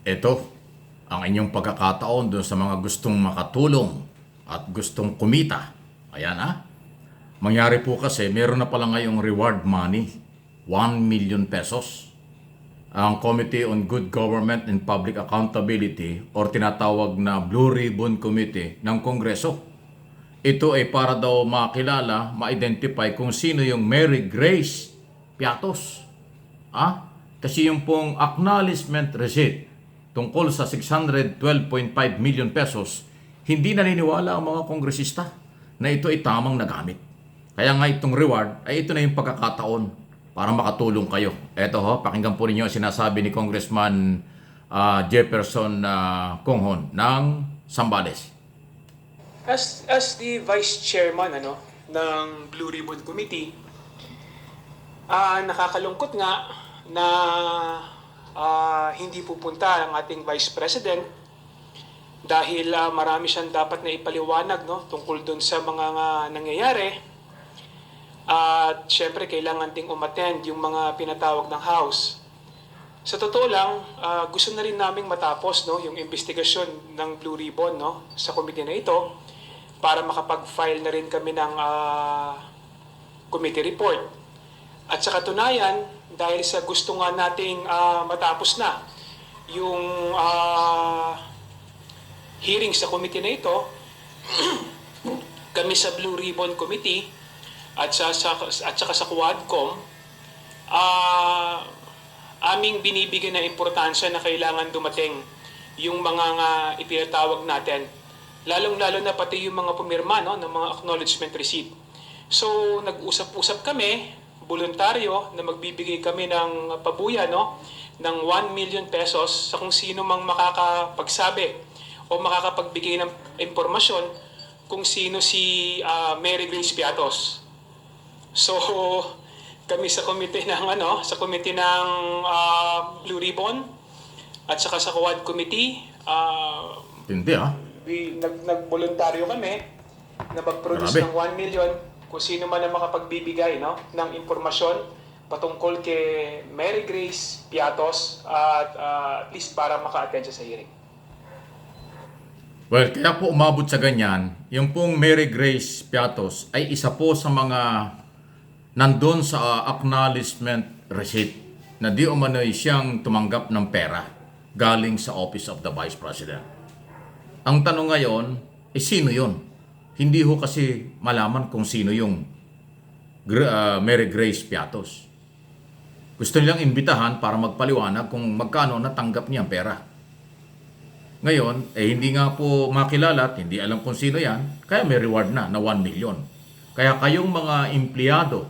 Ito ang inyong pagkakataon doon sa mga gustong makatulong at gustong kumita. Ayan Mangyari po kasi meron na pala ngayong reward money, 1 million pesos. Ang Committee on Good Government and Public Accountability or tinatawag na Blue Ribbon Committee ng Kongreso. Ito ay para daw makilala, ma-identify kung sino yung Mary Grace Piatos. Kasi yung pong acknowledgement receipt tungkol sa 612.5 million pesos, hindi naniniwala ang mga kongresista na ito ay tamang nagamit. Kaya nga itong reward ay ito na yung pagkakataon para makatulong kayo. Eto pakinggan po ninyo ang sinasabi ni Congressman Jefferson Conghon ng Zambales. As the Vice Chairman ng Blue Ribbon Committee, nakakalungkot nga na hindi pupunta ang ating Vice President dahil marami siyang dapat na ipaliwanag tungkol dun sa mga nangyayari. At syempre kailangan ding umattend yung mga pinatawag ng House. Sa totoo lang, gusto na rin naming matapos yung investigasyon ng Blue Ribbon sa committee na ito para makapag-file na rin kami ng committee report. At sa katunayan, dahil sa gusto nga nating matapos na yung hearing sa committee na ito, kami sa Blue Ribbon Committee at saka sa Quadcom, aming binibigyan na importansya na kailangan dumating yung mga itinatawag natin, lalong-lalo na pati yung mga pumirma ng mga acknowledgement receipt. So nag-usap-usap kami, voluntaryo, na magbibigay kami ng pabuya ng 1 million pesos sa kung sino mang makakapagsabi o makakapagbigay ng impormasyon kung sino si Mary Grace Piatos. So kami sa committee ng Blue Ribbon at saka sa Quad Committee, Hindi nagboluntaryo kami na mag-produce ng 1 million kung sino man ang makapagbibigay ng impormasyon patungkol kay Mary Grace Piatos at least para maka-attend siya sa hearing. Well, kaya po umabot sa ganyan, yung pong Mary Grace Piatos ay isa po sa mga nandun sa acknowledgement receipt na di umano'y siyang tumanggap ng pera galing sa Office of the Vice President. Ang tanong ngayon, sino yun? Hindi ho kasi malaman kung sino yung Mary Grace Piatos. Gusto nilang imbitahan para magpaliwanag kung magkano natanggap niya ang pera. Ngayon, hindi nga po makilala at hindi alam kung sino yan, kaya may reward na 1 million. Kaya kayong mga empleyado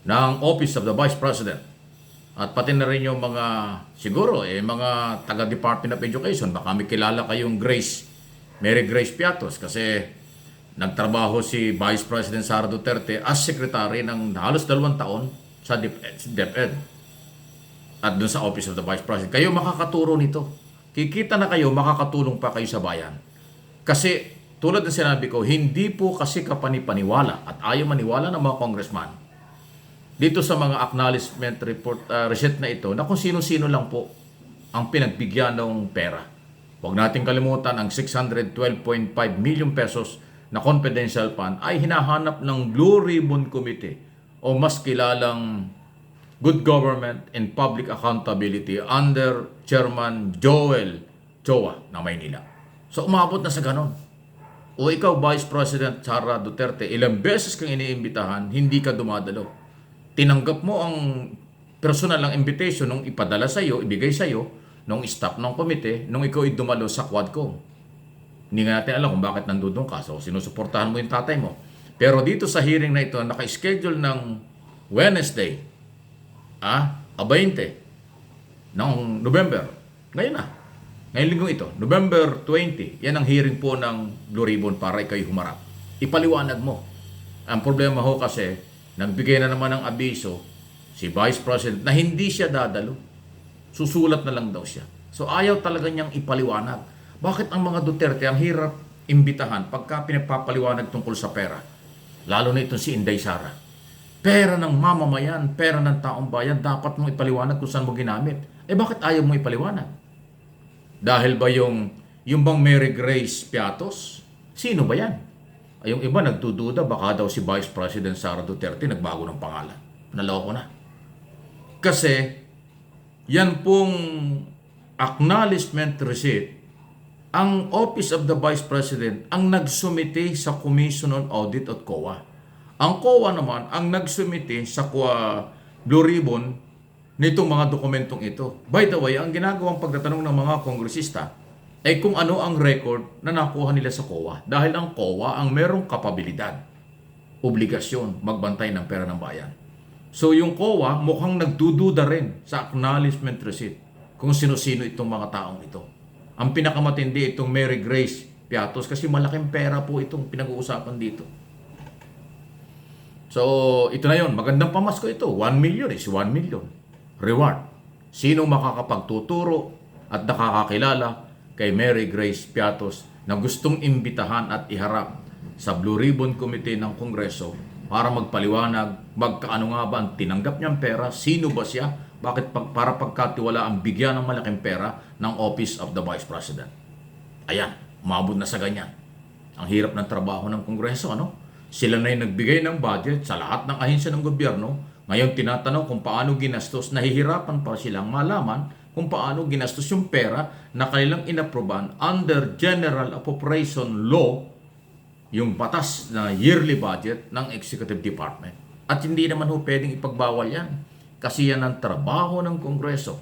ng Office of the Vice President at pati na rin yung mga, siguro, mga taga-Department of Education, baka may kilala kayong Mary Grace Piatos kasi nagtrabaho si Vice President Sara Duterte as Secretary ng halos 2 taon sa DepEd at dun sa Office of the Vice President. Kayo makakaturo nito. Kikita na kayo, makakatulong pa kayo sa bayan. Kasi tulad ng sinabi ko, hindi po kasi kapanipaniwala at ayaw maniwala ng mga congressman dito sa mga acknowledgement report receipt na ito na kung sino-sino lang po ang pinagbigyan ng pera. Huwag nating kalimutan ang 612.5 million pesos na confidential fund ay hinahanap ng Blue Ribbon Committee o mas kilalang Good Government and Public Accountability under Chairman Joel Choa na Maynila. So umabot na sa ganon. O ikaw, Vice President Sara Duterte, ilang beses kang iniimbitahan, hindi ka dumadalo. Tinanggap mo ang personal ng invitation nung ipadala sa iyo, ibigay sa iyo, nung staff ng komite, nung ikaw ay dumalo sa Quadcom. Hindi nga natin alam kung bakit nandun ka. So, sinusuportahan mo yung tatay mo. Pero dito sa hearing na ito, naka-schedule ng Wednesday, 20 ng November. Ngayon na. Ngayong linggo ito, November 20, yan ang hearing po ng Blue Ribbon para ikaw'y humarap. Ipaliwanag mo. Ang problema ho kasi, nagbigay na naman ng abiso si Vice President na hindi siya dadalo. Susulat na lang daw siya. So ayaw talaga niyang ipaliwanag. Bakit ang mga Duterte ang hirap imbitahan pagka pinapapaliwanag tungkol sa pera? Lalo na itong si Inday Sara. Pera ng mamamayan, pera ng taong bayan, dapat mong ipaliwanag kung saan mo ginamit. Bakit ayaw mo ipaliwanag? Dahil ba yung bang Mary Grace Piatos? Sino ba yan? Ay, yung iba nagdududa, baka daw si Vice President Sara Duterte nagbago ng pangalan. Naloko na. Kasi, yan pong acknowledgement receipt, ang Office of the Vice President ang nagsumite sa Commission on Audit at COA. Ang COA naman ang nagsumite sa Blue Ribbon nitong mga dokumentong ito. By the way, ang ginagawang pagtatanong ng mga kongresista ay kung ano ang record na nakuha nila sa COA. Dahil ang COA ang merong kapabilidad, obligasyon, magbantay ng pera ng bayan. So yung COA mukhang nagdududa rin sa acknowledgement receipt kung sino-sino itong mga taong ito. Ang pinakamatindi itong Mary Grace Piatos kasi malaking pera po itong pinag-uusapan dito. So ito na yon, magandang pamasko ito. 1 million is 1 million. Reward. Sino makakapagtuturo at nakakakilala kay Mary Grace Piatos na gustong imbitahan at iharap sa Blue Ribbon Committee ng Kongreso para magpaliwanag, magkaano nga ba ang tinanggap niyang pera, sino ba siya, bakit para pagkatiwala ang bigyan ng malaking pera ng Office of the Vice President. Ayan, umabot na sa ganyan. Ang hirap ng trabaho ng Kongreso, ano? Sila na yung nagbigay ng budget sa lahat ng ahensya ng gobyerno. Ngayon tinatanong kung paano ginastos, nahihirapan pa silang malaman kung paano ginastos yung pera na kanilang inaproban under General Appropriation Law, yung batas na yearly budget ng Executive Department. At hindi naman ho pwedeng ipagbawal yan. Kasi yan ang trabaho ng Kongreso.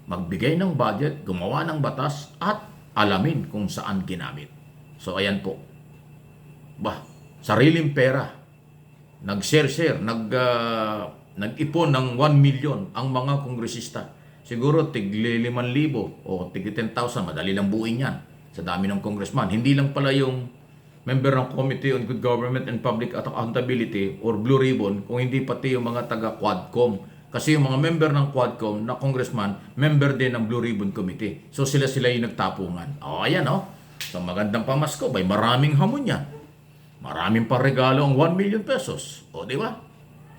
Magbigay ng budget, gumawa ng batas, at alamin kung saan ginamit. So ayan po. Sariling pera. Nag-share, nag-ipon ng 1 million ang mga kongresista. Siguro tig 5,000 o tig 10,000, madali lang buuin yan sa dami ng congressman. Hindi lang pala yung member ng Committee on Good Government and Public Accountability or Blue Ribbon, kung hindi pati yung mga taga-Quadcom. Kasi yung mga member ng Quadcom na congressman, member din ng Blue Ribbon Committee. So sila yung nagtapungan. O ayan o. So magandang pamasko, maraming hamon yan. Maraming paregalo ang 1 million pesos. O di ba?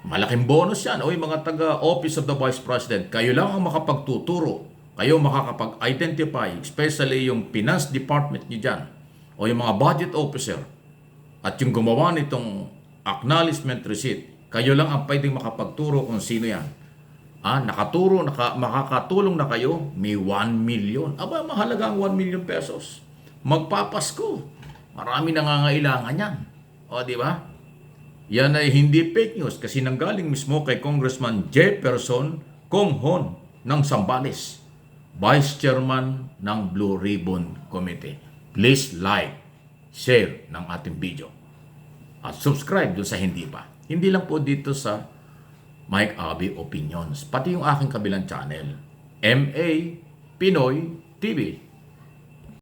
Malaking bonus yan. O yung mga taga-Office of the Vice President, kayo lang ang makapagtuturo. Kayo makakapag-identify, especially yung Finance Department nyo dyan. O yung mga budget officer. At yung gumawa nitong acknowledgement receipt, kayo lang ang pwedeng makapagturo kung sino yan. Makakatulong na kayo, may 1 million. Aba, mahalaga ang 1 million pesos. Magpapasko. Marami nangangailangan yan. O, di ba? Yan ay hindi fake news kasi nanggaling mismo kay Congressman Jefferson Conghon ng Zambales, Vice Chairman ng Blue Ribbon Committee. Please like, share ng ating video. At subscribe dun sa hindi pa. Hindi lang po dito sa Mike Abby Opinions, pati yung aking kabilang channel, MA Pinoy TV.